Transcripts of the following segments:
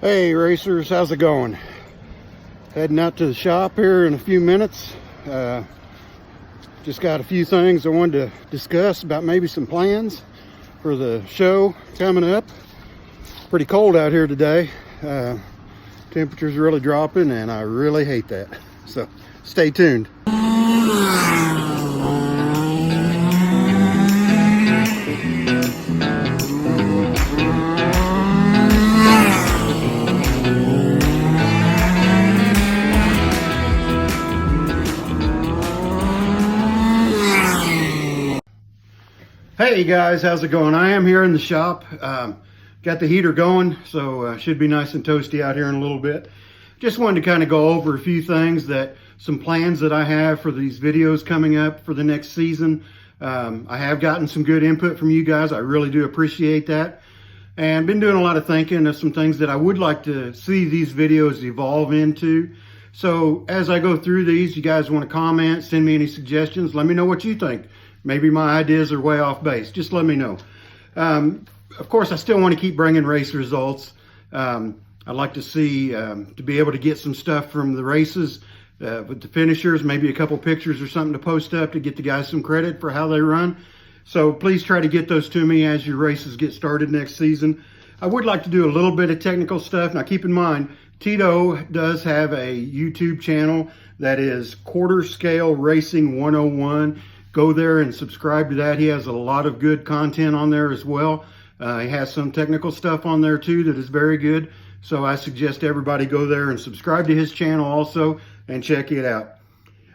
Hey racers, how's it going? Heading out to the shop here in a few minutes. Just got a few things I wanted to discuss about maybe some plans for the show coming up. Pretty cold out here today. Temperature's really dropping and I really hate that. So stay tuned. Hey guys, how's it going? I am here in the shop. Got the heater going, so should be nice and toasty out here in a little bit. Just wanted to kind of go over a few things, some plans that I have for these videos coming up for the next season. I have gotten some good input from you guys. I really do appreciate that. And been doing a lot of thinking of some things that I would like to see these videos evolve into. So as I go through these, you guys want to comment, send me any suggestions, let me know what you think. Maybe my ideas are way off base. Just let me know. Of course, I still want to keep bringing race results. I'd like to see, to be able to get some stuff from the races with the finishers, maybe a couple pictures or something to post up to get the guys some credit for how they run. So please try to get those to me as your races get started next season. I would like to do a little bit of technical stuff. Now keep in mind, Tito does have a YouTube channel that is Quarter Scale Racing 101. Go there and subscribe to that. He has a lot of good content on there as well. He has some technical stuff on there too that is very good. So I suggest everybody go there and subscribe to his channel also and check it out.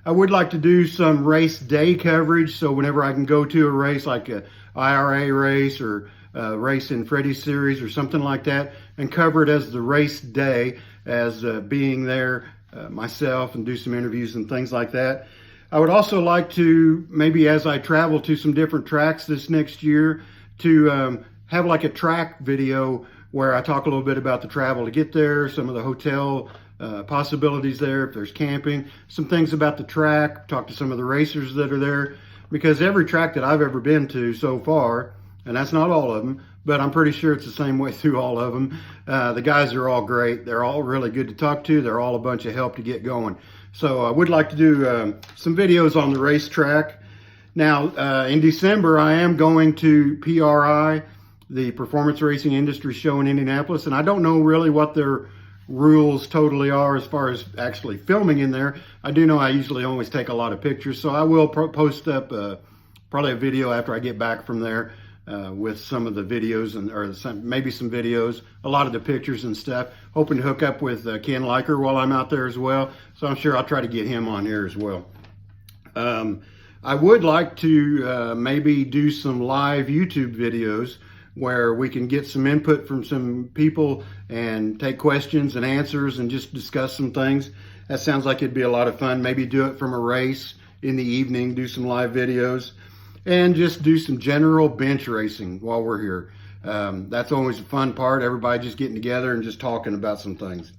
I would like to do some race day coverage. So whenever I can go to a race like a IRA race or a race in Freddie's series or something like that and cover it as the race day as being there myself and do some interviews and things like that. I would also like to, maybe as I travel to some different tracks this next year, to have like a track video where I talk a little bit about the travel to get there, some of the hotel possibilities there, if there's camping, some things about the track, talk to some of the racers that are there, because every track that I've ever been to so far, and that's not all of them, but I'm pretty sure it's the same way through all of them. The guys are all great. They're all really good to talk to. They're all a bunch of help to get going. So I would like to do some videos on the racetrack. Now, in December, I am going to PRI, the Performance Racing Industry Show in Indianapolis, and I don't know really what their rules totally are as far as actually filming in there. I do know I usually always take a lot of pictures, so I will post up probably a video after I get back from there with some of the videos maybe some videos, a lot of the pictures and stuff. Hoping to hook up with Ken Liker while I'm out there as well. So I'm sure I'll try to get him on here as well. I would like to maybe do some live YouTube videos where we can get some input from some people and take questions and answers and just discuss some things. That sounds like it'd be a lot of fun. Maybe do it from a race in the evening, do some live videos. And just do some general bench racing while we're here. That's always a fun part, everybody just getting together and just talking about some things.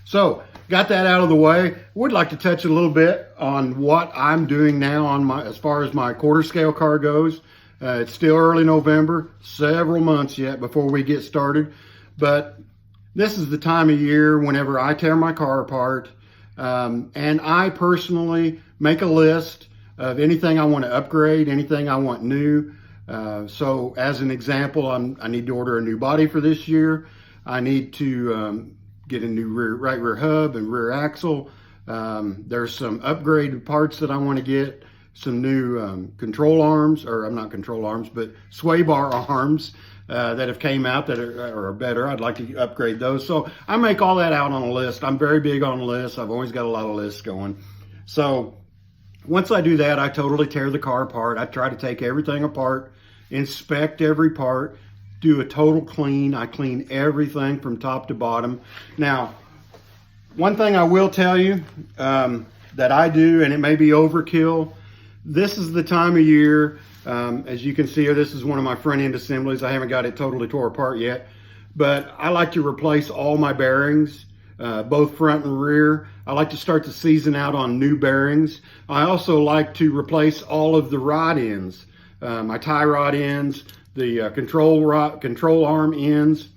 So, got that out of the way. Would like to touch a little bit on what I'm doing now on as far as my quarter scale car goes. It's still early November, several months yet before we get started. But this is the time of year whenever I tear my car apart. And I personally make a list of anything I want to upgrade, anything I want new. So as an example, I need to order a new body for this year. I need to get a new right rear hub and rear axle. There's some upgraded parts that I want to get, some new control arms, or not control arms, but sway bar arms that have came out that are better. I'd like to upgrade those. So I make all that out on a list. I'm very big on lists. I've always got a lot of lists going. So once I do that, I totally tear the car apart. I try to take everything apart, inspect every part, do a total clean. I clean everything from top to bottom. Now, one thing I will tell you that I do, and it may be overkill, this is the time of year, as you can see here, this is one of my front end assemblies. I haven't got it totally tore apart yet, but I like to replace all my bearings, both front and rear. I like to start the season out on new bearings. I also like to replace all of the rod ends, my tie rod ends, the control arm ends.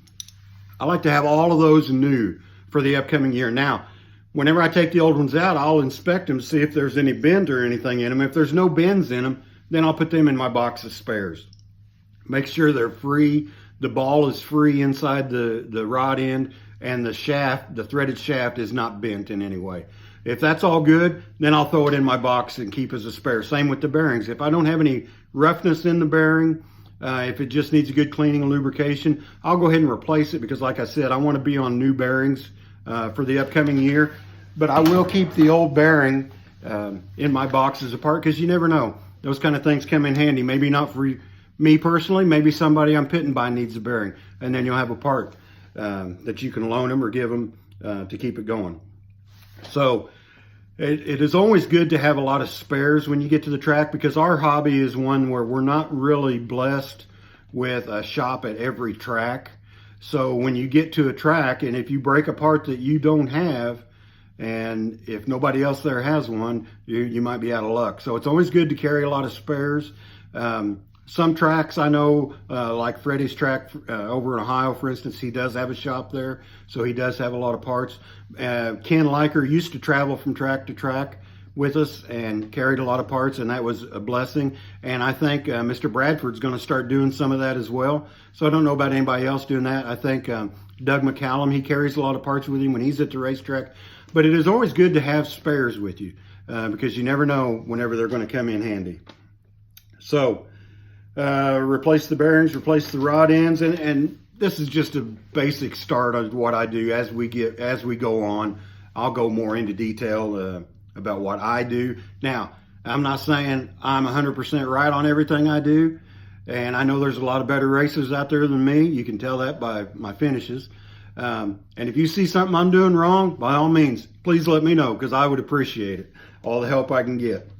I like to have all of those new for the upcoming year. Now, whenever I take the old ones out, I'll inspect them, see if there's any bend or anything in them. If there's no bends in them, then I'll put them in my box of spares. Make sure they're free. The ball is free inside the rod end, and the shaft, the threaded shaft, is not bent in any way. If that's all good, then I'll throw it in my box and keep as a spare. Same with the bearings. If I don't have any roughness in the bearing, if it just needs a good cleaning and lubrication, I'll go ahead and replace it, because like I said, I want to be on new bearings for the upcoming year. But I will keep the old bearing in my boxes apart, because you never know. Those kind of things come in handy. Maybe not for me personally, maybe somebody I'm pitting by needs a bearing, and then you'll have a part that you can loan them or give them to keep it going. So it is always good to have a lot of spares when you get to the track, because our hobby is one where we're not really blessed with a shop at every track. So when you get to a track, and if you break a part that you don't have, and if nobody else there has one, you might be out of luck. So it's always good to carry a lot of spares. Some tracks I know, like Freddie's track over in Ohio, for instance, he does have a shop there, so he does have a lot of parts. Ken Liker used to travel from track to track with us and carried a lot of parts, and that was a blessing. And I think Mr. Bradford's going to start doing some of that as well. So I don't know about anybody else doing that. I think Doug McCallum, he carries a lot of parts with him when he's at the racetrack. But it is always good to have spares with you because you never know whenever they're going to come in handy. So replace the bearings, replace the rod ends, and this is just a basic start of what I do. As we go on, I'll go more into detail about what I do. Now, I'm not saying I'm 100% right on everything I do, and I know there's a lot of better racers out there than me. You can tell that by my finishes. And if you see something I'm doing wrong, by all means, please let me know, because I would appreciate it, all the help I can get.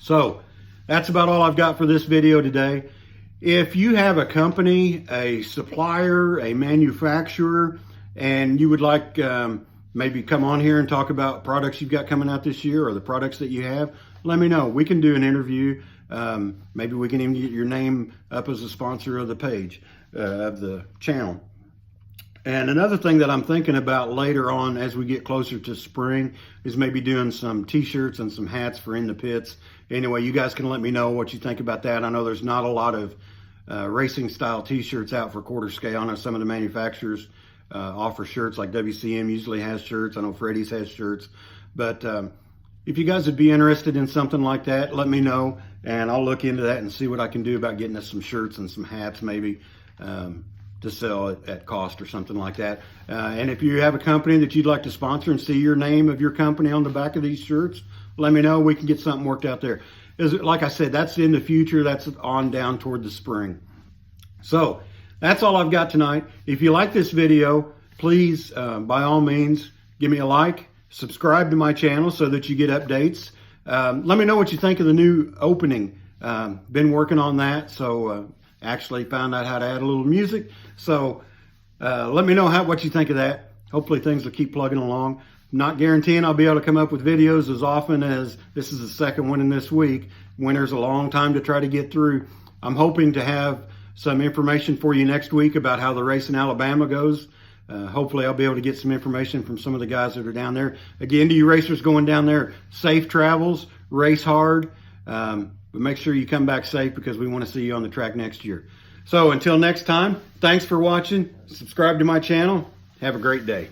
So that's about all I've got for this video today. If you have a company, a supplier, a manufacturer, and you would like maybe come on here and talk about products you've got coming out this year, or the products that you have, let me know. We can do an interview. Maybe we can even get your name up as a sponsor of the page, of the channel. And another thing that I'm thinking about later on as we get closer to spring is maybe doing some t-shirts and some hats for In the Pits. Anyway, you guys can let me know what you think about that. I know there's not a lot of racing style t-shirts out for quarter scale. I know some of the manufacturers offer shirts, like WCM usually has shirts. I know Freddie's has shirts. But if you guys would be interested in something like that, let me know, and I'll look into that and see what I can do about getting us some shirts and some hats maybe. To sell at cost or something like that. And if you have a company that you'd like to sponsor and see your name of your company on the back of these shirts, let me know. We can get something worked out there. Like I said, that's in the future. That's on down toward the spring. So that's all I've got tonight. If you like this video, please, by all means, give me a like, subscribe to my channel so that you get updates. Let me know what you think of the new opening. Been working on that, so actually found out how to add a little music. So let me know what you think of that. Hopefully things will keep plugging along. Not guaranteeing I'll be able to come up with videos as often as this is the second one in this week. Winter's a long time to try to get through. I'm hoping to have some information for you next week about how the race in Alabama goes. Hopefully I'll be able to get some information from some of the guys that are down there. Again, to you racers going down there, safe travels, race hard. But make sure you come back safe, because we want to see you on the track next year. So until next time, thanks for watching. Subscribe to my channel. Have a great day.